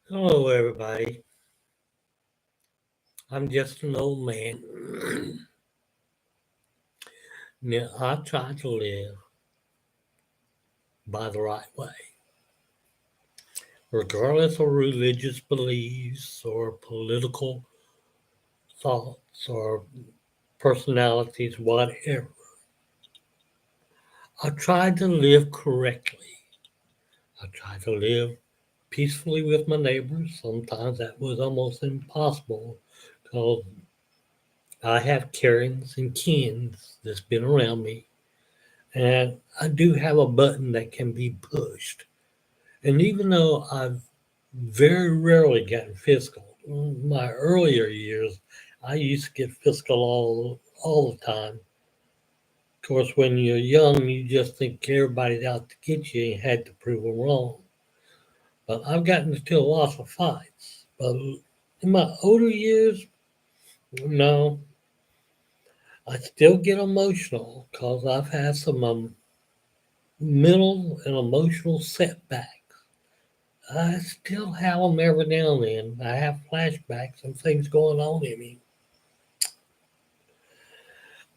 Hello, everybody. I'm just an old man. Now, I try to live by the right way, regardless of religious beliefs or political thoughts or personalities, whatever. I try to live correctly. I try to live peacefully with my neighbors. Sometimes that was almost impossible because I have Karens and Kens that's been around me. And I do have a button that can be pushed. And even though I've very rarely gotten physical, in my earlier years, I used to get physical all the time. Of course, when you're young, you just think everybody's out to get you and had to prove them wrong. But I've gotten into lots of fights. But in my older years, no, I still get emotional because I've had some mental and emotional setbacks. I still have them every now and then. I have flashbacks and things going on in me.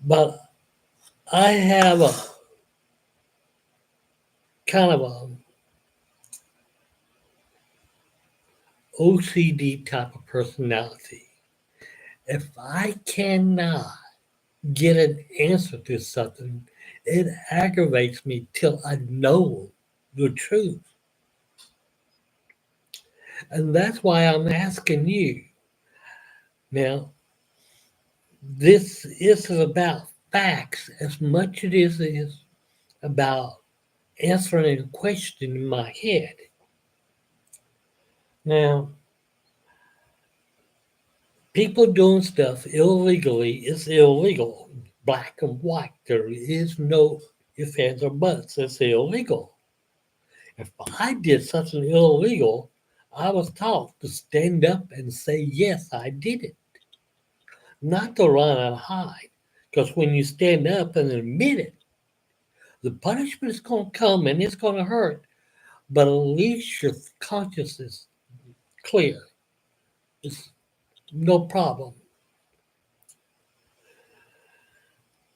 But I have a kind of a OCD type of personality. If I cannot get an answer to something, it aggravates me till I know the truth. And that's why I'm asking you. Now, this isn't about facts as much as it is about answering a question in my head. Now, people doing stuff illegally is illegal, black and white. There is no ifs, ands, or buts. It's illegal. If I did something illegal, I was taught to stand up and say, yes, I did it, not to run and hide. Because when you stand up and admit it, the punishment is going to come and it's going to hurt, but at least your conscience is clear. It's no problem.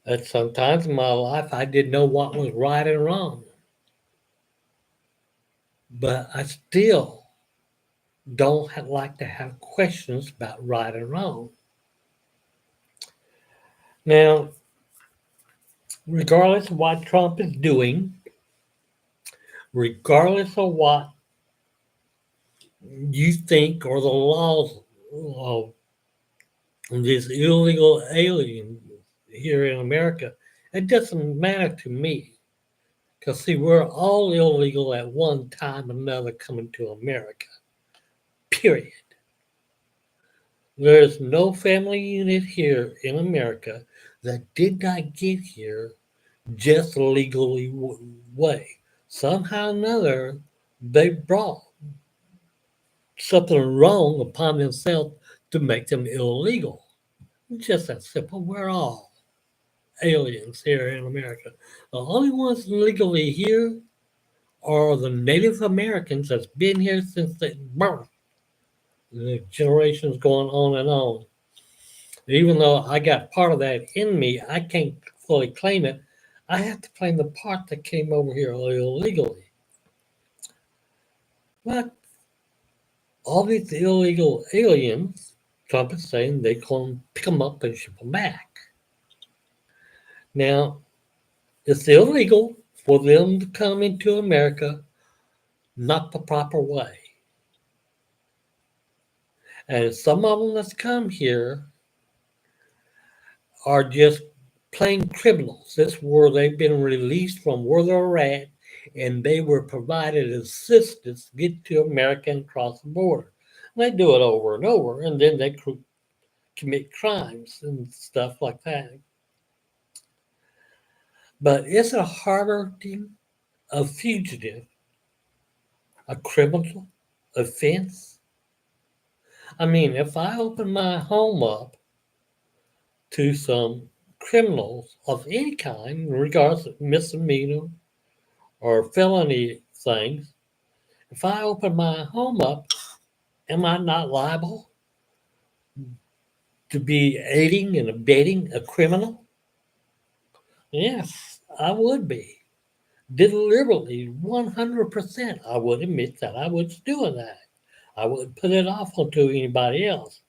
And sometimes in my life, I didn't know what was right and wrong, but I still don't like to have questions about right and wrong. Now, regardless of what Trump is doing, regardless of what you think or the laws of these illegal aliens here in America, it doesn't matter to me. Because, see, we're all illegal at one time or another coming to America, period. There is no family unit here in America that did not get here just legally way. Somehow or another, they brought something wrong upon themselves to make them illegal. It's just that simple. We're all aliens here in America. The only ones legally here are the Native Americans that's been here since they birth. The generations going on and on. Even though I got part of that in me, I can't fully claim it. I have to claim the part that came over here illegally. But all these illegal aliens, Trump is saying they can pick them up and ship them back. Now, it's illegal for them to come into America not the proper way. And some of them that's come here are just plain criminals. That's where they've been released from where they're at, and they were provided assistance to get to America and cross the border. And they do it over and over, and then they commit crimes and stuff like that. But it's a harder thing, a fugitive, a criminal offense. I mean, if I open my home up to some criminals of any kind, regardless of misdemeanor or felony things, if I open my home up, Am I not liable to be aiding and abetting a criminal? Yes, I would be. Deliberately, 100%, I would admit that I was doing that. I wouldn't put it off onto anybody else.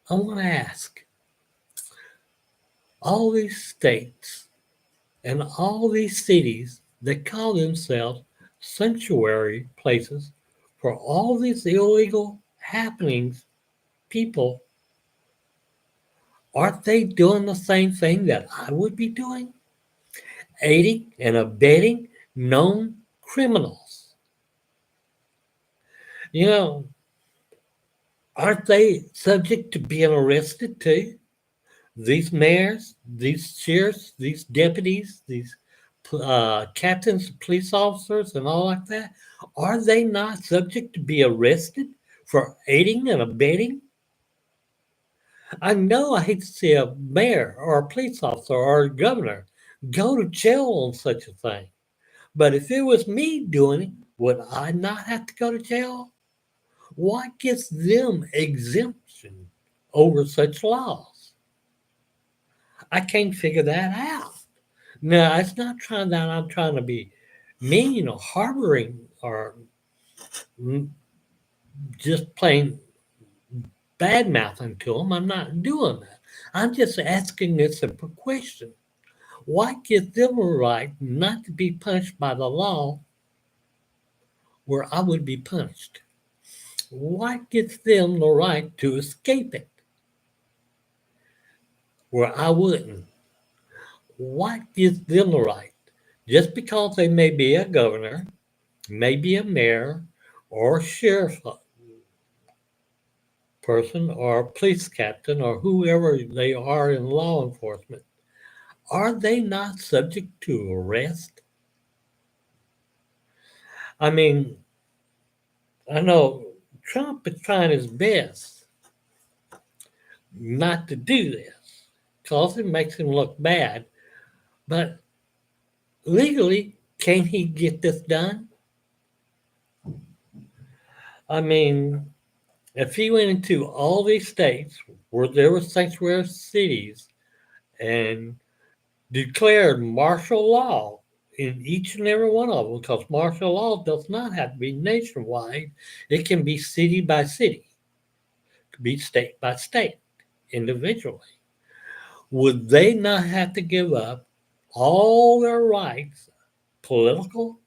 I want to ask all these states and all these cities that call themselves sanctuary places for all these illegal happenings, people, aren't they doing the same thing that I would be doing? Aiding and abetting known criminals. You know, aren't they subject to being arrested too? These mayors, these sheriffs, these deputies, these captains, police officers, and all like that, are they not subject to be arrested for aiding and abetting? I know I hate to see a mayor or a police officer or a governor go to jail on such a thing. But if it was me doing it, would I not have to go to jail? What gives them exemption over such laws? I can't figure that out. No, it's not trying that I'm trying to be mean or harboring or just plain bad mouthing to them. I'm not doing that. I'm just asking a simple question. What gives them a right not to be punished by the law where I would be punished? What gives them the right to escape it where I wouldn't? What gives them the right? Just because they may be a governor, maybe a mayor, or a sheriff person, or a police captain, or whoever they are in law enforcement, are they not subject to arrest? I mean, I know Trump is trying his best not to do this because it makes him look bad, but legally, can he get this done? I mean, if he went into all these states where there were sanctuary cities and declared martial law in each and every one of them, because martial law does not have to be nationwide, it can be city by city, it can be state by state, individually. Would they not have to give up all their rights, political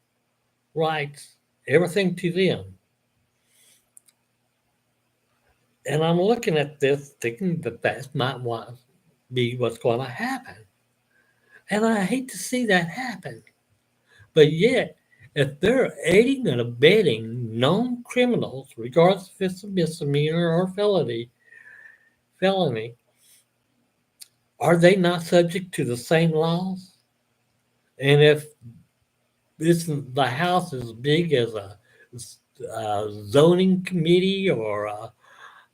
rights, everything to them? And I'm looking at this thinking that that might be what's going to happen. And I hate to see that happen. But yet, if they're aiding and abetting known criminals, regardless if it's a misdemeanor or felony, are they not subject to the same laws? And if the house is big as a zoning committee or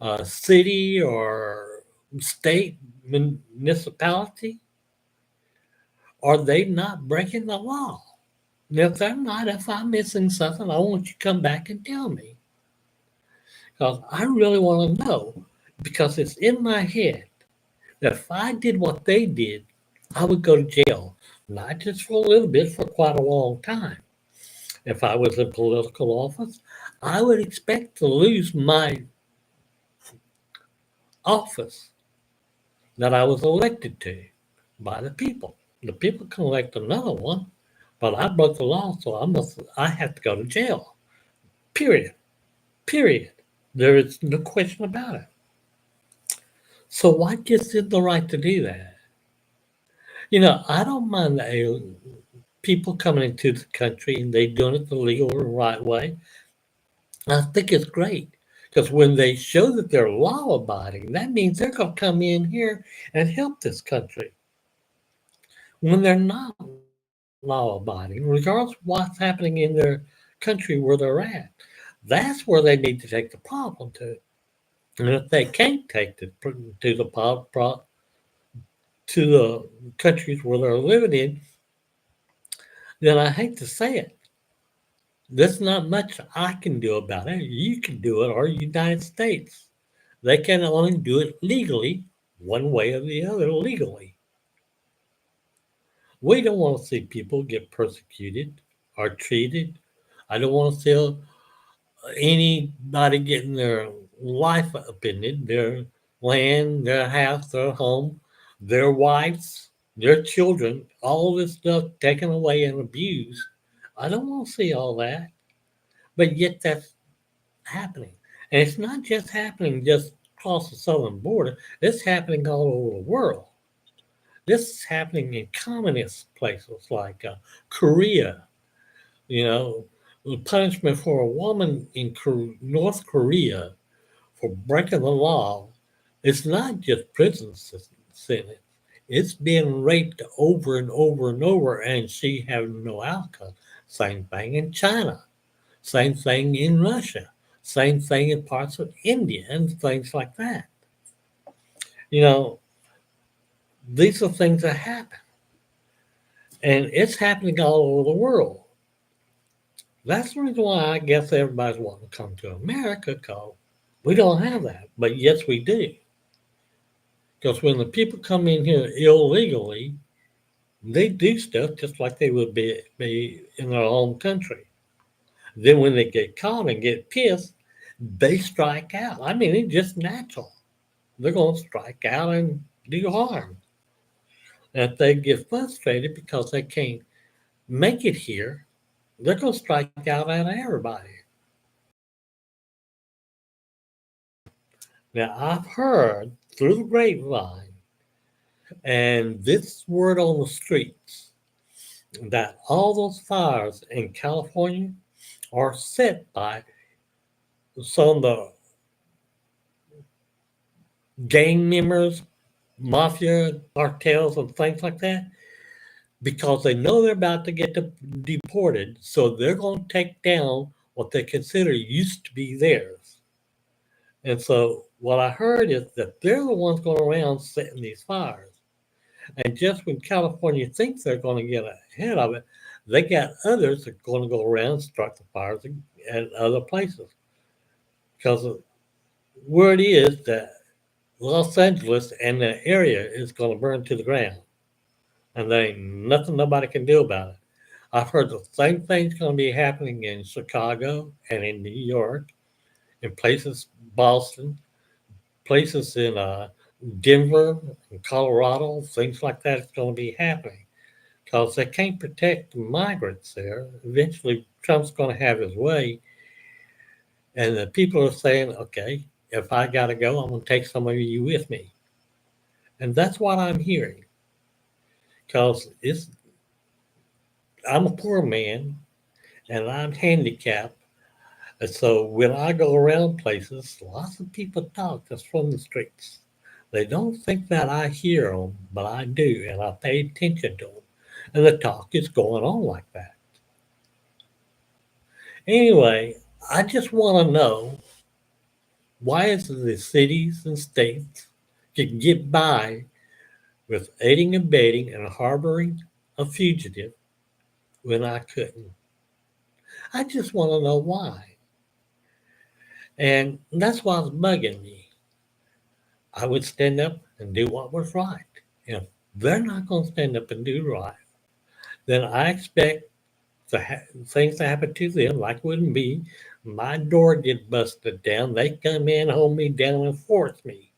a city or state municipality, are they not breaking the law? And if they're not, if I'm missing something, I want you to come back and tell me. Because I really want to know. Because it's in my head that if I did what they did, I would go to jail. Not just for a little bit, for quite a long time. If I was in political office, I would expect to lose my office that I was elected to by the people. The people can elect another one, but I broke the law, so I have to go to jail. Period. Period. There is no question about it. So what gives them the right to do that? I don't mind the people coming into the country and they doing it the legal and right way. I think it's great because when they show that they're law abiding, that means they're going to come in here and help this country. When they're not law abiding, regardless of what's happening in their country where they're at, that's where they need to take the problem to. And if they can't take it to the countries where they're living in, then I hate to say it, There's not much I can do about it. You can do it, or United States. They can only do it legally, one way or the other, legally. We don't want to see people get persecuted or treated. I don't want to see anybody getting their life upended, their land, their house, their home, their wives, their children, all this stuff taken away and abused. I don't want to see all that. But yet that's happening. And it's not just happening just across the southern border, it's happening all over the world. This is happening in communist places like Korea. You know, the punishment for a woman in North Korea for breaking the law, it's not just prison sentence. It's being raped over and over and over, and she having no outcome. Same thing in China. Same thing in Russia. Same thing in parts of India and things like that. You know, these are things that happen, and it's happening all over the world. That's the reason why I guess everybody's wanting to come to America because we don't have that. But yes, we do. Because when the people come in here illegally, they do stuff just like they would be in their home country. Then when they get caught and get pissed, they strike out. I mean, it's just natural. They're going to strike out and do harm. And if they get frustrated because they can't make it here, they're going to strike out at everybody. Now, I've heard through the grapevine and this word on the streets that all those fires in California are set by some of the gang members, mafia cartels, and things like that because they know they're about to get deported. So they're going to take down what they consider used to be theirs. And so what I heard is that they're the ones going around setting these fires. And just when California thinks they're going to get ahead of it, they got others that are going to go around and start the fires at other places. Because word is that Los Angeles and the area is going to burn to the ground. And there ain't nothing nobody can do about it. I've heard the same thing's going to be happening in Chicago and in New York, in places, Boston, places in Denver and Colorado, things like that is going to be happening because they can't protect the migrants there. Eventually, Trump's going to have his way, and the people are saying, okay, if I got to go, I'm going to take some of you with me. And that's what I'm hearing because I'm a poor man and I'm handicapped. And so when I go around places, lots of people talk just from the streets. They don't think that I hear them, but I do, and I pay attention to them. And the talk is going on like that. Anyway, I just want to know why is it the cities and states can get by with aiding, abetting, and harboring a fugitive when I couldn't. I just want to know why. And that's what's bugging me. I would stand up and do what was right. If they're not going to stand up and do right, then I expect things to happen to them like with me. My door get busted down. They come in, hold me down, and force me.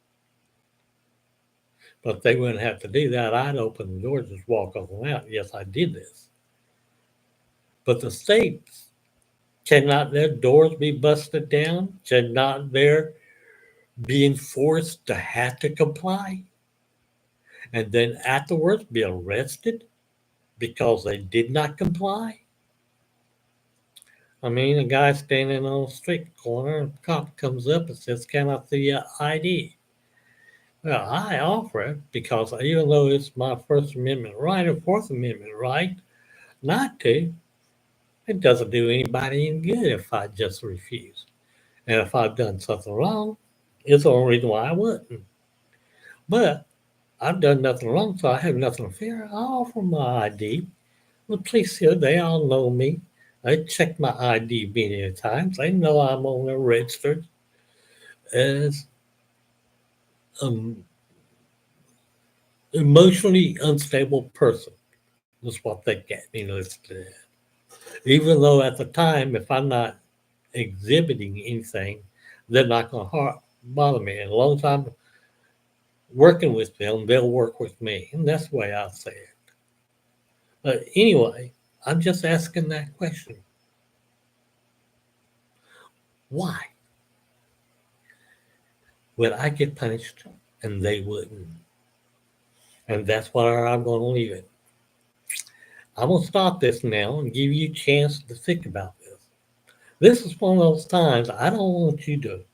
But they wouldn't have to do that. I'd open the door, just walk on out. Yes, I did this. But the states cannot their doors be busted down? Cannot their being forced to have to comply? And then afterwards be arrested because they did not comply? I mean, a guy standing on a street corner, a cop comes up and says, "Can I see your ID?" Well, I offer it because even though it's my First Amendment right or Fourth Amendment right not to, it doesn't do anybody any good if I just refuse. And if I've done something wrong, it's the only reason why I wouldn't. But I've done nothing wrong, so I have nothing to fear. I offer my ID. The police here, they all know me. I check my ID many times. They know I'm on there registered as an emotionally unstable person. That's what they get me listed as. Even though at the time, if I'm not exhibiting anything, they're not going to bother me. And as long as I'm working with them, they'll work with me. And that's the way I say it. But anyway, I'm just asking that question. Why would I get punished and they wouldn't? And that's where I'm going to leave it. I'm going to stop this now and give you a chance to think about this. This is one of those times I don't want you to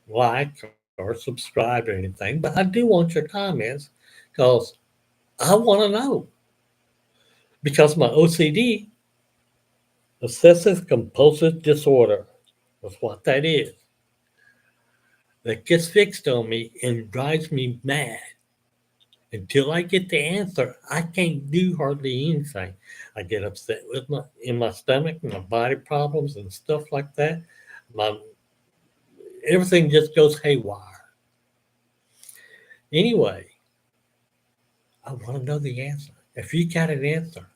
like or subscribe or anything, but I do want your comments because I want to know. Because my OCD, obsessive compulsive disorder, that's what that is, that gets fixed on me and drives me mad. Until I get the answer, I can't do hardly anything. I get upset with my stomach, my body problems and stuff like that. My everything just goes haywire. Anyway, I want to know the answer. If you got an answer,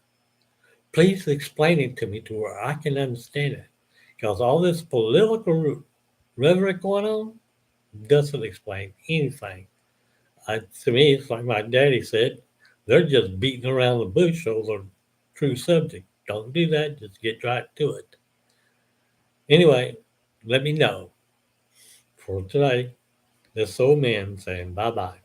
please explain it to me to where I can understand it. Because all this political rhetoric going on doesn't explain anything. To me, it's like my daddy said, they're just beating around the bush over the true subject. Don't do that, just get right to it. Anyway, let me know. For today, this old man saying bye bye.